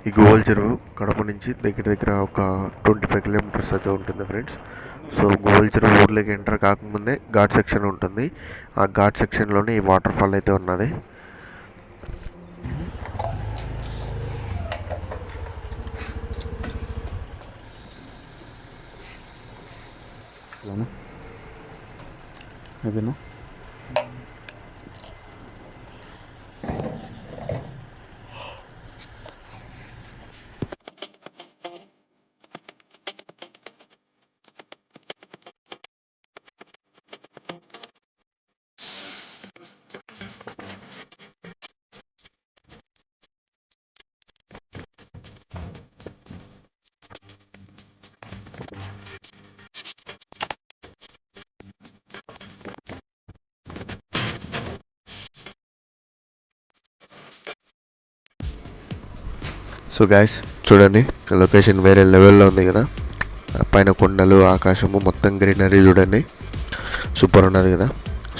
ఈ గోవల్ చెరువు కడప నుంచి దగ్గర దగ్గర ఒక 25 కిలోమీటర్స్ అయితే ఉంటుంది ఫ్రెండ్స్. సో గోవల్ చెరువు ఊర్లోకి ఎంటర్ కాకముందే ఘాట్ సెక్షన్ ఉంటుంది. ఆ ఘాట్ సెక్షన్లోనే ఈ వాటర్ ఫాల్ అయితే ఉన్నది. అయిపోయిందా? సో గాయస్ చూడండి, లొకేషన్ వేరే లెవెల్లో ఉంది కదా. పైన కొండలు, ఆకాశము, మొత్తం గ్రీనరీ చూడండి, సూపర్ ఉన్నది కదా.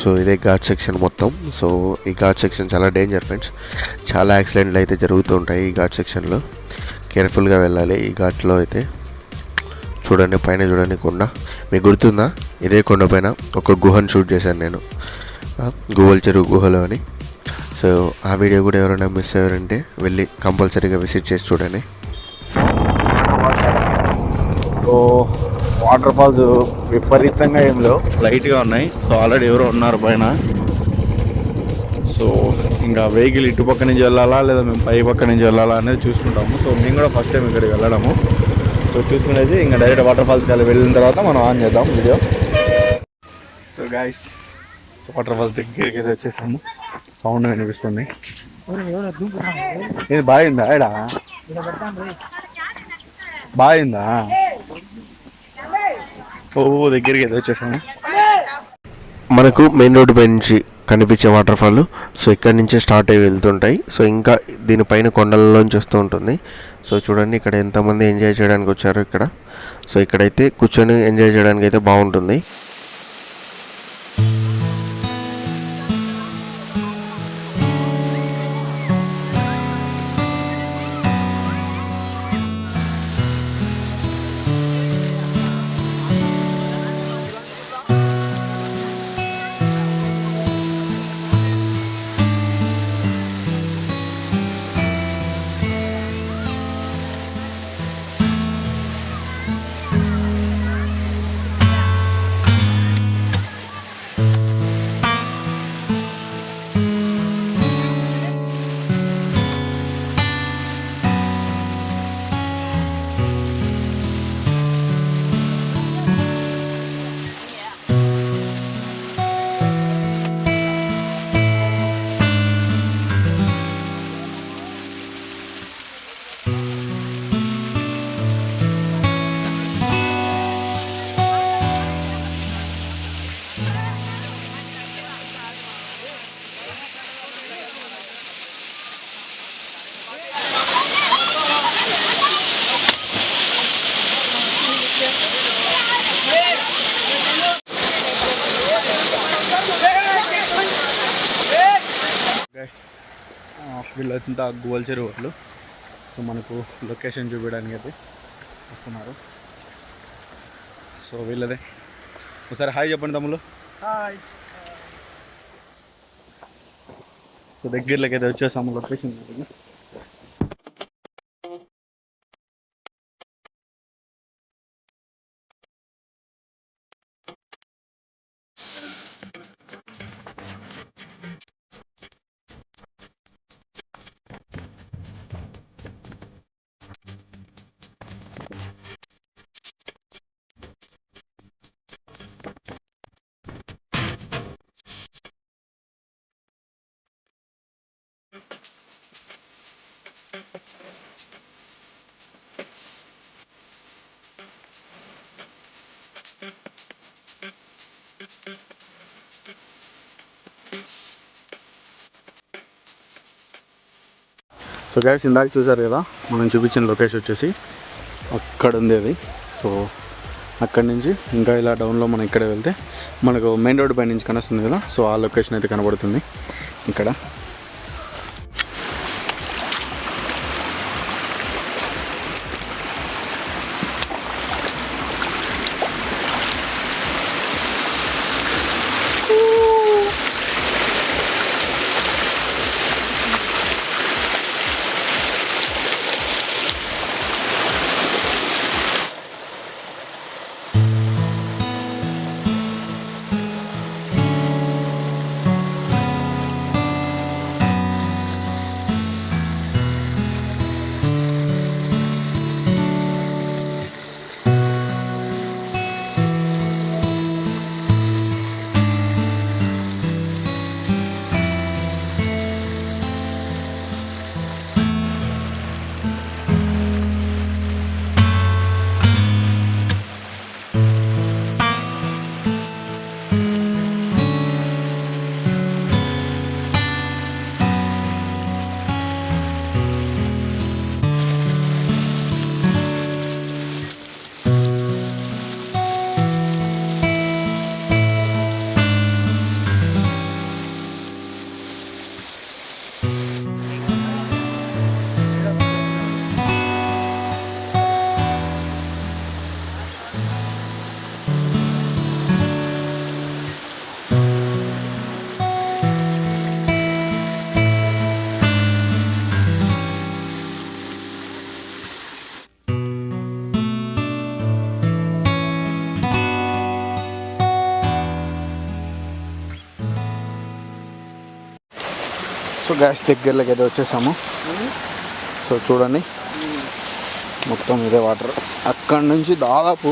సో ఇదే ఘాట్ సెక్షన్ మొత్తం. సో ఈ ఘాట్ సెక్షన్ చాలా డేంజర్ ఫ్రెండ్స్. చాలా యాక్సిడెంట్లు అయితే జరుగుతూ ఉంటాయి ఈ ఘాట్ సెక్షన్లో. కేర్ఫుల్గా వెళ్ళాలి ఈ ఘాట్లో అయితే. చూడండి పైన చూడండి కొండ. మీకు గుర్తుందా, ఇదే కొండ పైన ఒక గుహను షూట్ చేశాను నేను, గోవల్ చెరువు గుహలో అని. సో ఆ వీడియో కూడా ఎవరైనా మిస్ అయ్యారంటే వెళ్ళి కంపల్సరీగా విజిట్ చేసి చూడండి. సో వాటర్ ఫాల్స్ విపరీతంగా ఏం లేవు, లైట్గా ఉన్నాయి. సో ఆల్రెడీ ఎవరో ఉన్నారు పైన. సో ఇంకా వెహికల్ ఇటు పక్క నుంచి వెళ్ళాలా లేదా మేము పై పక్క నుంచి వెళ్ళాలా అనేది చూసుకుంటాము. సో మేము కూడా ఫస్ట్ టైం ఇక్కడికి వెళ్ళడము. సో చూసుకునేది ఇంకా డైరెక్ట్ వాటర్ ఫాల్స్కి వెళ్ళిన తర్వాత మనం ఆన్ చేద్దాం video. So guys waterfalls దగ్గరికి అయితే వచ్చేసాము. సౌండ్ వినిపిస్తుంది. ఇది బాగుందా? ఎడా బాగుందా? ఓ దగ్గరికి అయితే వచ్చేసాము. మనకు మెయిన్ రోడ్డు పై నుంచి కనిపించే వాటర్ ఫాల్ సో ఇక్కడ నుంచే స్టార్ట్ అయ్యి వెళ్తుంటాయి. సో ఇంకా దీనిపైన కొండలలోంచి వస్తూ ఉంటుంది. సో చూడండి ఇక్కడ ఎంతమంది ఎంజాయ్ చేయడానికి వచ్చారు ఇక్కడ. సో ఇక్కడైతే కూర్చొని ఎంజాయ్ చేయడానికి అయితే బాగుంటుంది. వీళ్ళంతా గోవల్ చెరువు వాళ్ళు. సో మనకు లొకేషన్ చూపించడానికి అయితే వస్తున్నారు. సో వీళ్ళదే. ఒకసారి హాయ్ చెప్పండి తమ్ముళ్ళు. హాయ్. సో దగ్గరలోకి అయితే వచ్చేసాము లొకేషన్. సో గైస్ ఇందాక చూసారు కదా, మనం చూపించిన లొకేషన్ వచ్చేసి అక్కడ ఉంది అది. సో అక్కడి నుంచి ఇంకా ఇలా డౌన్లో మనం ఇక్కడ వెళ్తే మనకు మెయిన్ రోడ్ పై నుంచి కనిపిస్తుంది కదా. సో ఆ లొకేషన్ అయితే కనబడుతుంది ఇక్కడ. సో గ్యాస్ దగ్గరలోకి అయితే వచ్చేసాము. సో చూడండి మొత్తం ఇదే వాటర్. అక్కడి నుంచి దాదాపు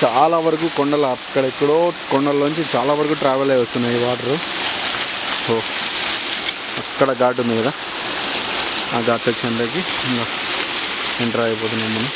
చాలా వరకు కొండలు, అక్కడెక్కడో కొండల్లోంచి చాలా వరకు ట్రావెల్ అయ్యి వస్తున్నాయి ఈ వాటరు. సో అక్కడ ఘాట్ ఉంది కదా, ఆ ఘాట్ సెక్షన్లోకి ఇంకా ఎంటర్ అయిపోతున్నాం మనం.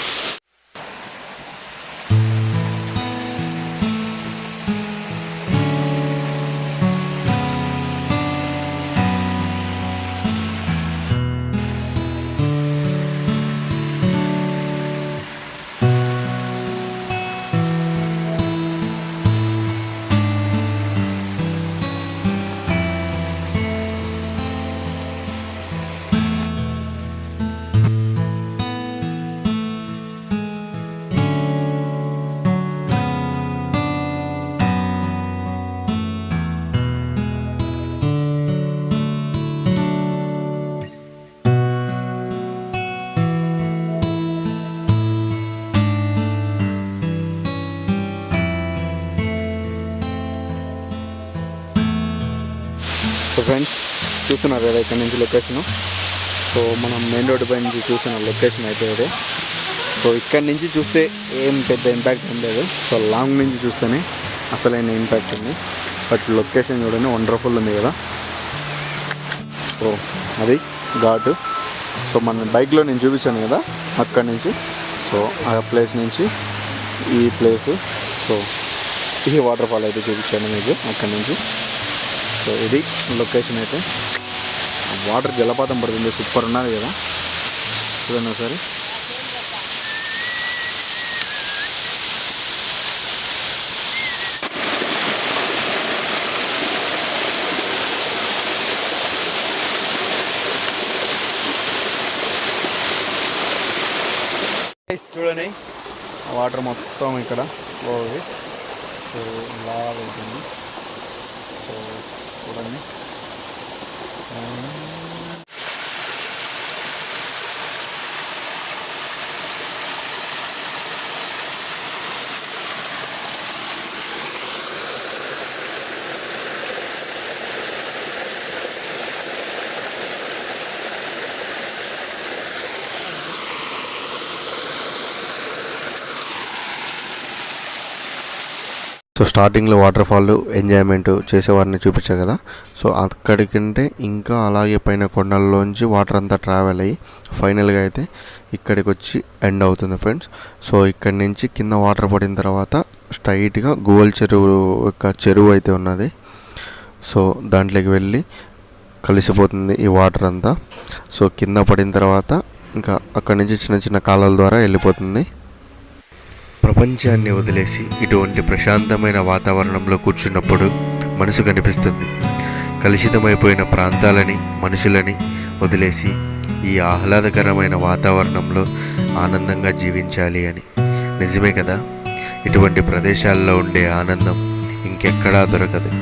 సో ఫ్రెండ్స్ చూస్తున్నారు కదా ఇక్కడ నుంచి లొకేషను. సో మనం మెయిన్ రోడ్డు పై నుంచి చూసిన లొకేషన్ అయితే ఇదే. సో ఇక్కడ నుంచి చూస్తే ఏం పెద్ద ఇంపాక్ట్ ఏం లేదు. సో లాంగ్ నుంచి చూస్తేనే అసలైన ఇంపాక్ట్ ఉంది. బట్ లొకేషన్ చూడండి వండర్ఫుల్ ఉంది కదా. సో అది ఘాటు. సో మన బైక్లో నేను చూపించాను కదా అక్కడి నుంచి. సో ఆ ప్లేస్ నుంచి ఈ ప్లేసు, సో ఈ వాటర్ ఫాల్ అయితే చూపించాను మీకు అక్కడి నుంచి. సో ఇది లొకేషన్ అయితే. వాటర్ జలపాతం పడుతుంది, సూపర్ ఉన్నది కదా. చూడండి ఒకసారి. చూడండి వాటర్ మొత్తం ఇక్కడ పోయి సో ఇలా వెళ్తుంది. సో చూడండి సో స్టార్టింగ్లో వాటర్ ఫాల్ ఎంజాయ్మెంట్ చేసేవారిని చూపించా కదా. సో అక్కడికంటే ఇంకా అలాగే పైన కొండల్లోంచి వాటర్ అంతా ట్రావెల్ అయ్యి ఫైనల్గా అయితే ఇక్కడికి వచ్చి ఎండ్ అవుతుంది ఫ్రెండ్స్. సో ఇక్కడి నుంచి కింద వాటర్ పడిన తర్వాత స్ట్రైట్గా గోల్ చెరువు యొక్క చెరువు అయితే ఉన్నది. సో దాంట్లోకి వెళ్ళి కలిసిపోతుంది ఈ వాటర్ అంతా. సో కింద పడిన తర్వాత ఇంకా అక్కడి నుంచి చిన్న చిన్న కాలువల ద్వారా వెళ్ళిపోతుంది. ప్రపంచాన్ని వదిలేసి ఇటువంటి ప్రశాంతమైన వాతావరణంలో కూర్చున్నప్పుడు మనసు కనిపిస్తుంది కలుషితమైపోయిన ప్రాంతాలని, మనుషులని వదిలేసి ఈ ఆహ్లాదకరమైన వాతావరణంలో ఆనందంగా జీవించాలి అని. నిజమే కదా, ఇటువంటి ప్రదేశాల్లో ఉండే ఆనందం ఇంకెక్కడా దొరకదు.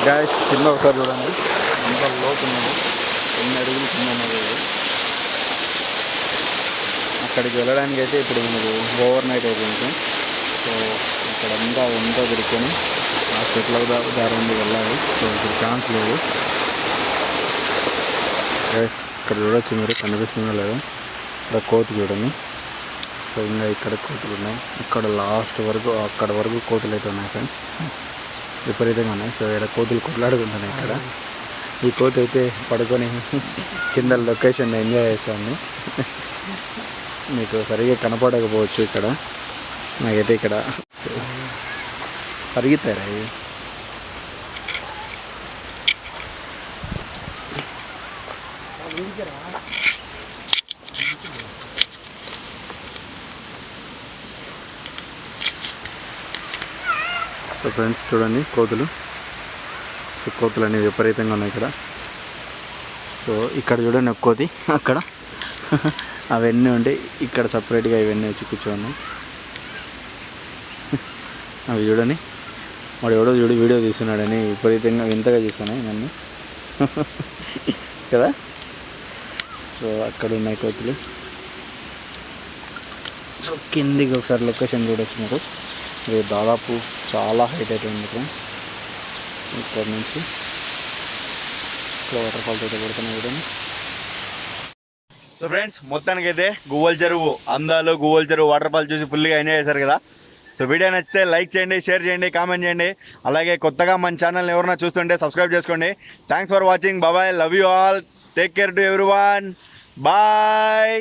గాయస్ కింద ఒకసారి చూడండి ఎంత లోతు ఉన్నది, ఎన్ని అడుగులు కింద ఉన్నది. అక్కడికి వెళ్ళడానికి అయితే ఇప్పుడు మనకు ఓవర్ నైట్ అయిపోయింది. సో అక్కడ అంతా తిరుక్కొని ఆ చెట్ల దారి నుండి వెళ్ళాలి. సో ఇప్పుడు ఛాన్స్ లేదు. గాయస్ ఇక్కడ చూడొచ్చు, మీరు కనిపిస్తుందో లేదో. ఇక్కడ కోతి చూడండి. సో ఇంకా ఇక్కడ కోతులు ఉన్నాయి, ఇక్కడ లాస్ట్ వరకు అక్కడ వరకు కోతులు అయితే ఉన్నాయి ఫ్రెండ్స్, విపరీతంగా ఉన్నాయి. సో ఇక్కడ కోతులు కొట్లాడుకుంటున్నాయి. ఇక్కడ ఈ కోతి అయితే పడుకొని కింద లొకేషన్ ఎంజాయ్ చేస్తుంది. మీకు సరిగా కనపడకపోవచ్చు ఇక్కడ, నాకైతే ఇక్కడ పరిగెత్తారా ఇవి. సో ఫ్రెండ్స్ చూడండి కోతులు. సో కోతులు అనేవి విపరీతంగా ఉన్నాయి ఇక్కడ. సో ఇక్కడ చూడండి ఒక కోతి, అక్కడ అవన్నీ ఉంటే ఇక్కడ సపరేట్గా ఇవన్నీ వచ్చి కూర్చోన్నాయి. అవి చూడండి, వాడు ఎవడో చూడు వీడియో తీస్తున్నాడని విపరీతంగా వింతగా చూస్తున్నాయి నన్ను కదా. సో అక్కడ ఉన్నాయి కోతులు. సో కిందికి ఒకసారి లొకేషన్ చూడొచ్చు మీరు. ఇది దాదాపు చాలా హైట్ అయితే ఉంది ఫ్రెండ్స్. ఇక్కడ నుంచి ఇక్కడ వాటర్ ఫాల్స్ అయితే పడుతున్నాయి చూడండి. సో ఫ్రెండ్స్ మొత్తానికి అయితే గువ్వల చెరువు అందాలు, గువ్వల చెరువు వాటర్ ఫాల్ చూసి ఫుల్గా ఎంజాయ్ చేశారు కదా. సో వీడియో నచ్చితే లైక్ చేయండి, షేర్ చేయండి, కామెంట్ చేయండి. అలాగే కొత్తగా మన ఛానల్ని ఎవరైనా చూస్తుంటే సబ్స్క్రైబ్ చేసుకోండి. Thanks for watching. Bye, love you all, take care to everyone, bye.